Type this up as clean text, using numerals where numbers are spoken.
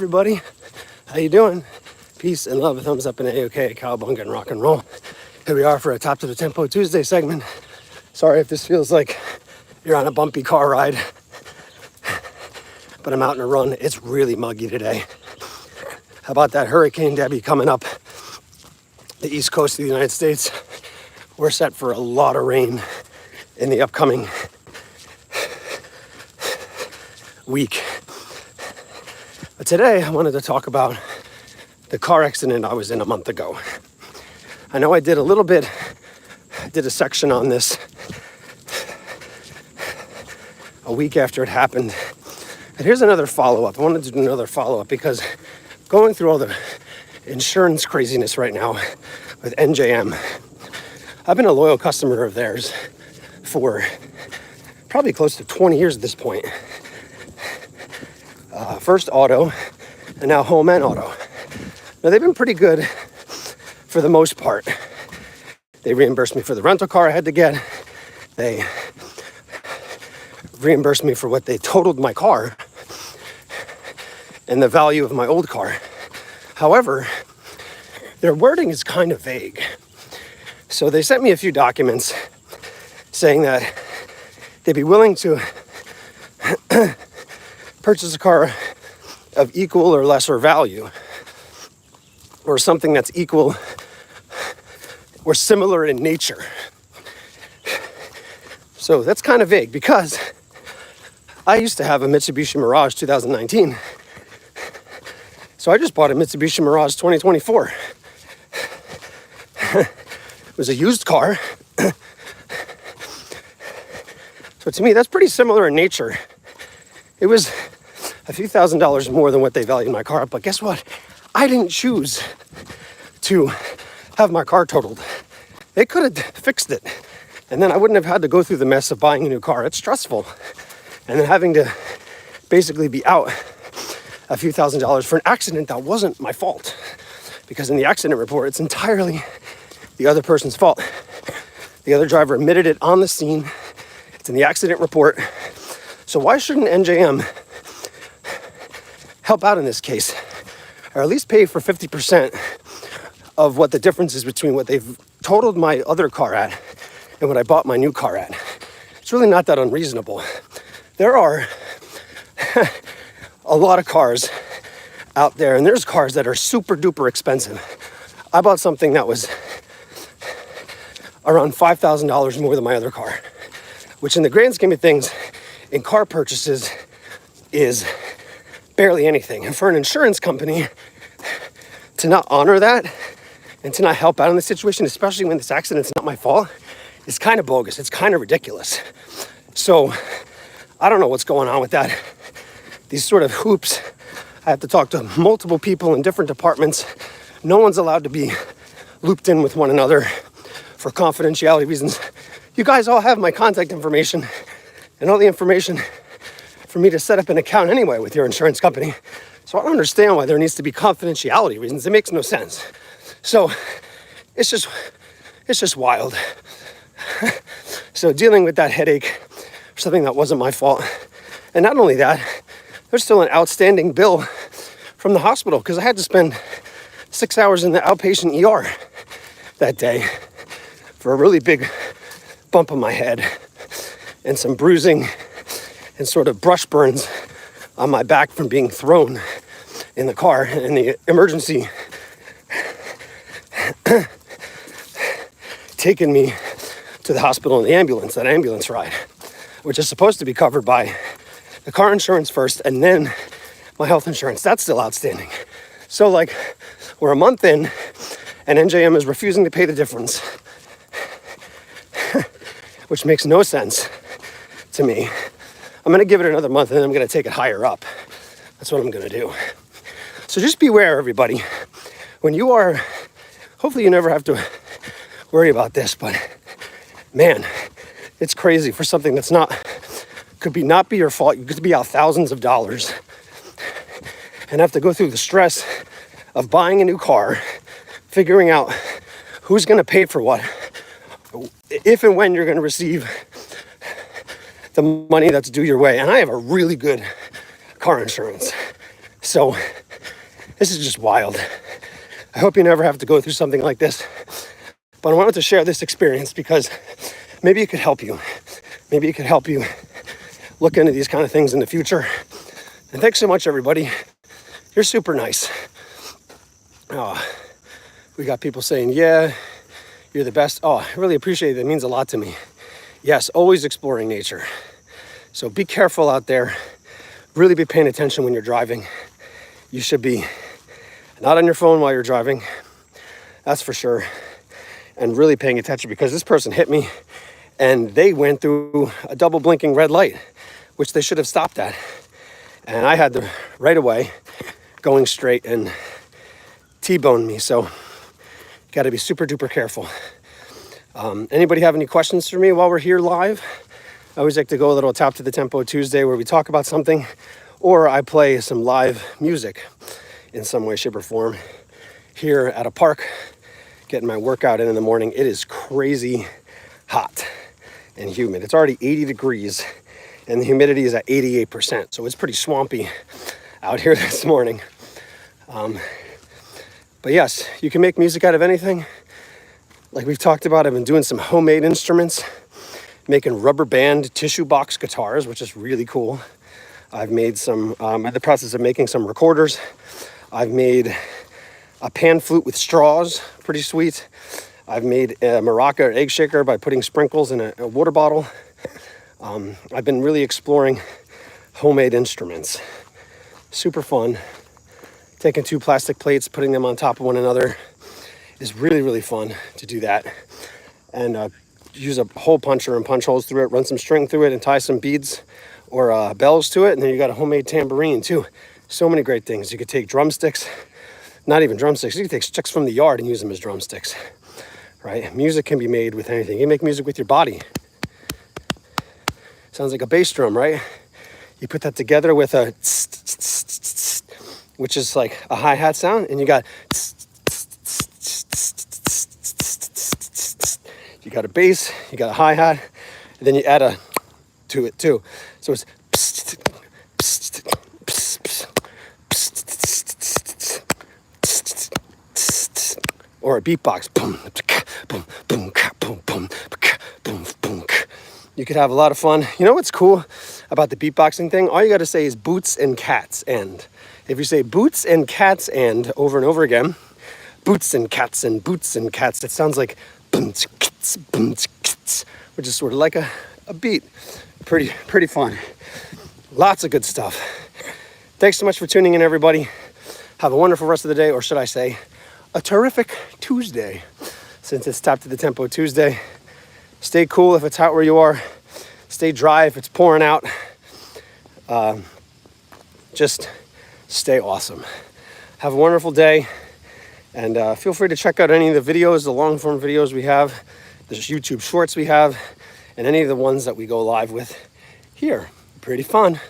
everybody. How you doing? Peace and love, a thumbs up and A-OK, cowabunga and rock and roll. Here we are for a Top to the Tempo Tuesday segment. Sorry if this feels like you're on a bumpy car ride, but I'm out on a run. It's really muggy today. How about that Hurricane Debbie coming up the east coast of the United States? We're set for a lot of rain in the upcoming week. But today I wanted to talk about the car accident I was in a month ago. I know I did a section on this a week after it happened. And here's another follow-up. I wanted to do another follow-up because going through all the insurance craziness right now with NJM, I've been a loyal customer of theirs for probably close to 20 years at this point. First auto, and now home and auto. Now they've been pretty good for the most part. They reimbursed me for the rental car I had to get. They reimbursed me for what they totaled my car and the value of my old car. However, their wording is kind of vague. So they sent me a few documents saying that they'd be willing to purchase a car of equal or lesser value, or something that's equal or similar in nature. So that's kind of vague because I used to have a Mitsubishi Mirage 2019. So I just bought a Mitsubishi Mirage 2024. It was a used car. So to me, that's pretty similar in nature. It was a few $1,000s more than what they valued my car. But guess what? I didn't choose to have my car totaled. They could have fixed it. And then I wouldn't have had to go through the mess of buying a new car. It's stressful. And then having to basically be out a few $1,000s for an accident that wasn't my fault. Because in the accident report, it's entirely the other person's fault. The other driver admitted it on the scene. It's in the accident report. So why shouldn't NJM help out in this case? Or at least pay for 50% of what the difference is between what they've totaled my other car at and what I bought my new car at. It's really not that unreasonable. There are a lot of cars out there, and there's cars that are super duper expensive. I bought something that was around $5,000 more than my other car, which in the grand scheme of things, in car purchases, is barely anything. And for an insurance company to not honor that and to not help out in the situation, especially when this accident's not my fault, is kind of bogus. It's kind of ridiculous. So I don't know what's going on with that. These sort of hoops, I have to talk to multiple people in different departments. No one's allowed to be looped in with one another for confidentiality reasons. You guys all have my contact information and all the information for me to set up an account anyway with your insurance company. So I don't understand why there needs to be confidentiality reasons. It makes no sense. So it's just wild. So dealing with that headache, something that wasn't my fault. And not only that, there's still an outstanding bill from the hospital because I had to spend 6 hours in the outpatient ER that day for a really big bump on my head and some bruising and sort of brush burns on my back from being thrown in the car, and the emergency taken me to the hospital in the ambulance, that ambulance ride, which is supposed to be covered by the car insurance first and then my health insurance. That's still outstanding. So like, we're a month in and NJM is refusing to pay the difference, which makes no sense to me. I'm gonna give it another month and then I'm gonna take it higher up. That's what I'm gonna do. So just beware, everybody. When you are, hopefully you never have to worry about this, but man, it's crazy for something that's not be your fault. You could be out thousands of dollars and have to go through the stress of buying a new car, figuring out who's gonna pay for what, if and when you're gonna receive the money that's due your way. And I have a really good car insurance. So This is just wild. I hope you never have to go through something like this. But I wanted to share this experience because maybe it could help you. Maybe it could help you look into these kind of things in the future. And thanks so much, everybody. You're super nice. Oh, we got people saying, yeah, you're the best. Oh, I really appreciate it. It means a lot to me. Yes, always exploring nature. So be careful out there. Really be paying attention when you're driving. You should be not on your phone while you're driving. That's for sure. And really paying attention, because this person hit me and they went through a double blinking red light, which they should have stopped at. And I had to right away going straight and T-boned me. So got to be super duper careful. Anybody have any questions for me while we're here live? I always like to go a little Tap to the Tempo Tuesday where we talk about something, or I play some live music in some way, shape, or form here at a park, getting my workout in the morning. It is crazy hot and humid. It's already 80 degrees and the humidity is at 88%. So it's pretty swampy out here this morning. But yes, you can make music out of anything. Like we've talked about, I've been doing some homemade instruments, making rubber band tissue box guitars, which is really cool. I've made some, I'm in the process of making some recorders. I've made a pan flute with straws, pretty sweet. I've made a maraca or egg shaker by putting sprinkles in a water bottle. I've been really exploring homemade instruments. Super fun. Taking 2 plastic plates, putting them on top of one another is really, really fun to do that. And use a hole puncher and punch holes through it, run some string through it and tie some beads or bells to it. And then you got a homemade tambourine too. So many great things. You could take drumsticks, not even drumsticks. You could take sticks from the yard and use them as drumsticks, right? Music can be made with anything. You can make music with your body. Sounds like a bass drum, right? You put that together with a which is like a hi-hat sound, and you got a bass, you got a hi-hat, and then you add a to it too. So it's or a beatbox. Boom, boom, boom, boom, boom, boom, boom. You could have a lot of fun. You know what's cool about the beatboxing thing? All you got to say is boots and cats and. If you say boots and cats and over and over again, boots and cats and boots and cats, it sounds like boom, which is sort of like a beat. Pretty fun. Lots of good stuff. Thanks so much for tuning in, everybody. Have a wonderful rest of the day, or should I say, a terrific Tuesday, since it's Tap to the Tempo Tuesday. Stay cool if it's hot where you are. Stay dry if it's pouring out. Just stay awesome. Have a wonderful day. And feel free to check out any of the videos, the long form videos we have, the YouTube shorts we have, and any of the ones that we go live with here. Pretty fun.